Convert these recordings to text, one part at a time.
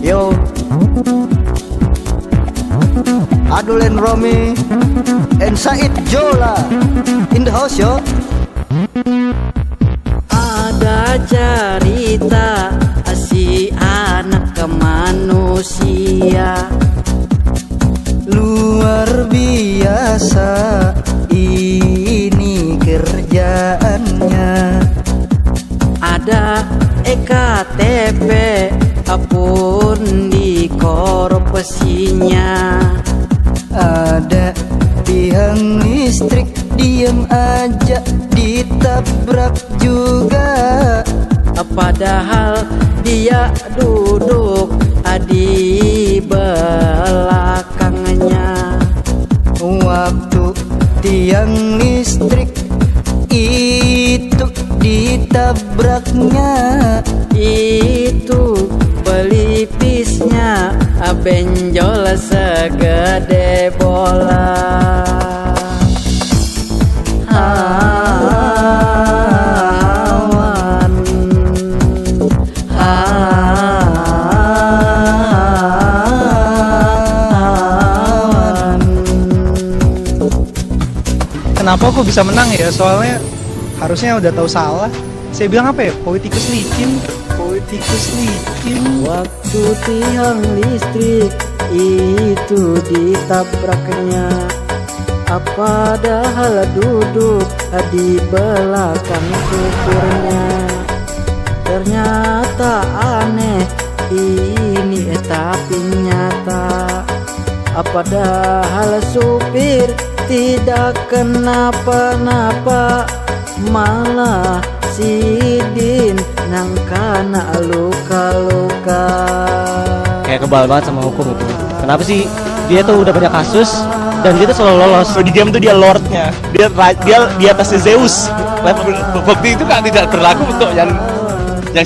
Yo, Adul and Romi and Said Jola in the house yo. Ada cerita si anak ke manusia Luar biasa ini kerjaannya. ada EKTP apun di korupsinya. Ada tiang listrik diam aja ditabrak juga. Padahal dia duduk di belakangnya. Waktu tiang listrik itu ditabraknya, Itu pelipisnya benjol segede bola. Awan, awan. Kenapa aku bisa menang ya? Soalnya harusnya udah tahu salah. Saya bilang apa ya? Politikus licin. Politikus licin. Waktu tiang listrik itu ditabraknya, padahal duduk di belakang supirnya. Ternyata aneh ini tapi nyata, padahal supir tidak kenapa-napa, malah sidin nang kana luka-luka. Kayak kebal banget sama hukum itu. Kenapa sih dia tuh udah banyak kasus dan dia tuh selalu lolos. Di game tuh dia lordnya, dia di atasnya Zeus. Level bukti itu kan tidak berlaku untuk yang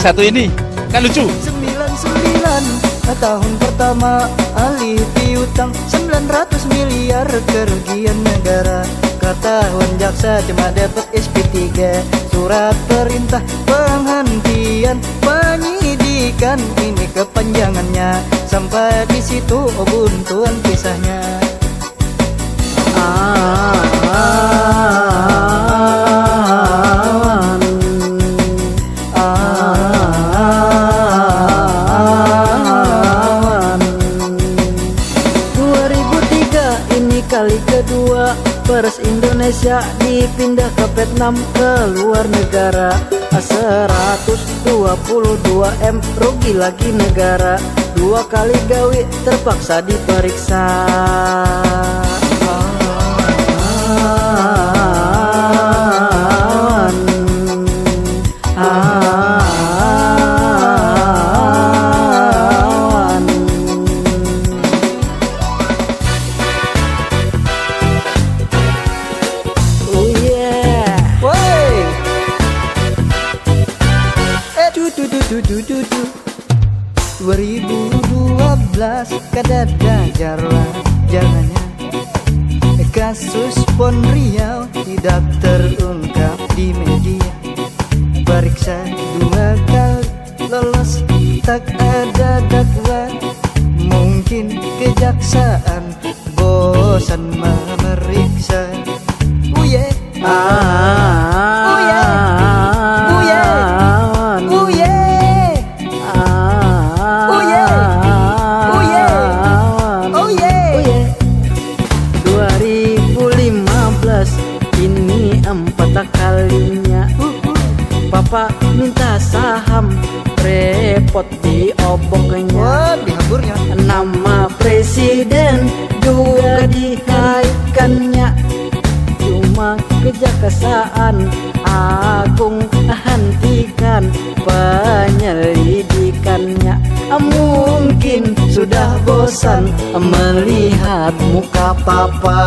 satu ini. Kan lucu. 99 tahun pertama alih piutang 900 miliar kerugian negara. Ketahuan jaksa cuma dapat SP3, surat perintah penghentian penyidikan. Ini kepanjangannya, sampai di situ buntuan kisahnya. Awan, awan. 2003 ini kali kedua Pers Indonesia dipindah ke Vietnam, ke luar negara. 122 M rugi lagi negara. 2 kali gawe terpaksa diperiksa. Awan, awan. Oh yeah. Woi, du 2012 kadada jarlah jalannya. Kasus Pon Riau tidak terungkap di media. Periksa 2 kali lolos tak ada dakwa. Mungkin kejaksaan bosan memeriksa. Uye, uye, uye, uye, uye, uye, uye. 2015 ini 4 kalinya Papa minta saham, repot dioboknya. Wah, dihamburnya. Nama presiden juga dikaitkannya. Cuma kejaksaan agung hentikan penyelidikannya. Mungkin sudah bosan melihat muka papa.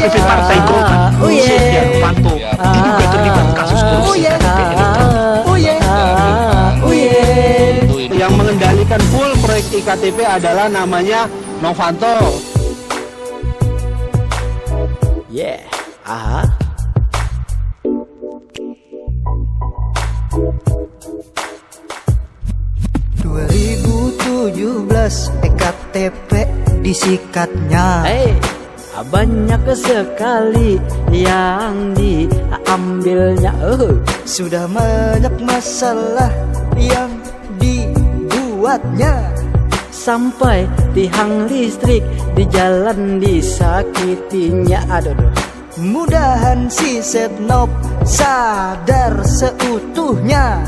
DPP Partai Golkar Setia Novanto diduga terlibat kasus korupsi Yang mengendalikan full proyek IKTP adalah namanya Novanto. Yeah. Aha. EKTP disikatnya. Banyak sekali yang diambilnya. Sudah banyak masalah yang dibuatnya. Sampai tiang listrik di jalan disakitinya. Aduh. Mudahan si Setnov sadar seutuhnya.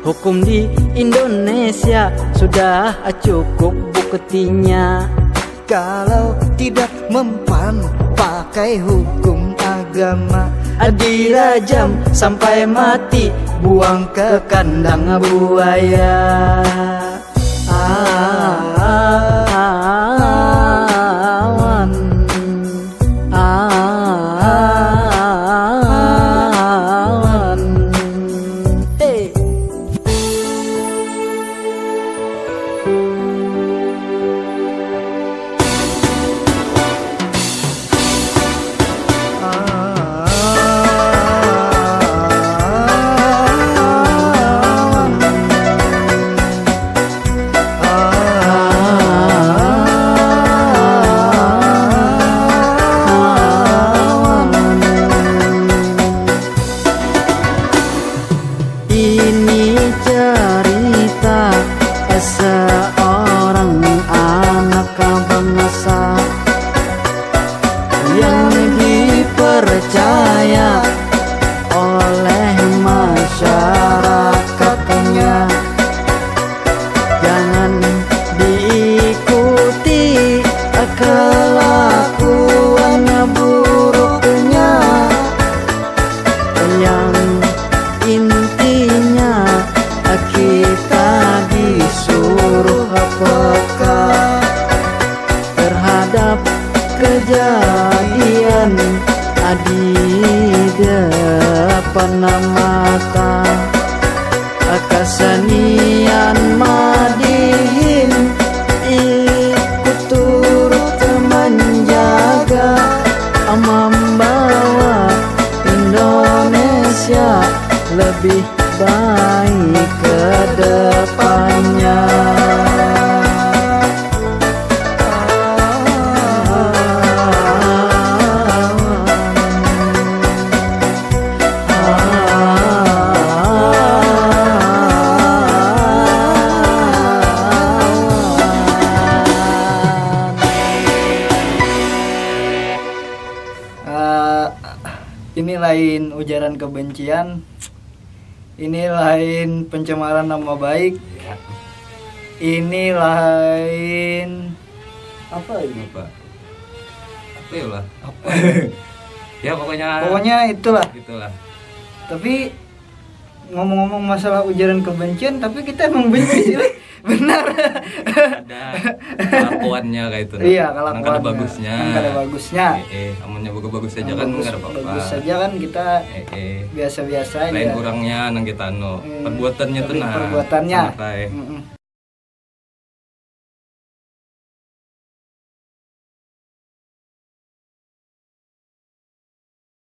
Hukum di Indonesia sudah cukup buktinya. Kalau tidak mempan pakai hukum agama, dirajam sampai mati, buang ke kandang buaya. Ini cerita seorang anak bangsa yang dipercaya oleh masyarakatnya. Jangan diikuti kelakuan buruknya, yang intinya kita disuruh peka terhadap kejadian di depan mata. Kesenian madihin ikut turut menjaga, membawa Indonesia lebih baik ke depannya. Ini lain ujaran kebencian, ini lain pencemaran nama baik, ini lain apa ini Pak? Apa ya lah? Ya pokoknya itulah. Tapi ngomong-ngomong masalah ujaran kebencian, tapi kita emang benci sih. Benar. Ada kelakuannya kayak itu. Iya, kelakuannya. Kan ada bagusnya. Kan ada bagusnya. Amannya bagus saja kan enggak ada apa-apa. Bagus saja kan kita biasa-biasa aja. Lain kurangnya nang kita perbuatannya tuh nah. Perbuatannya. Santai.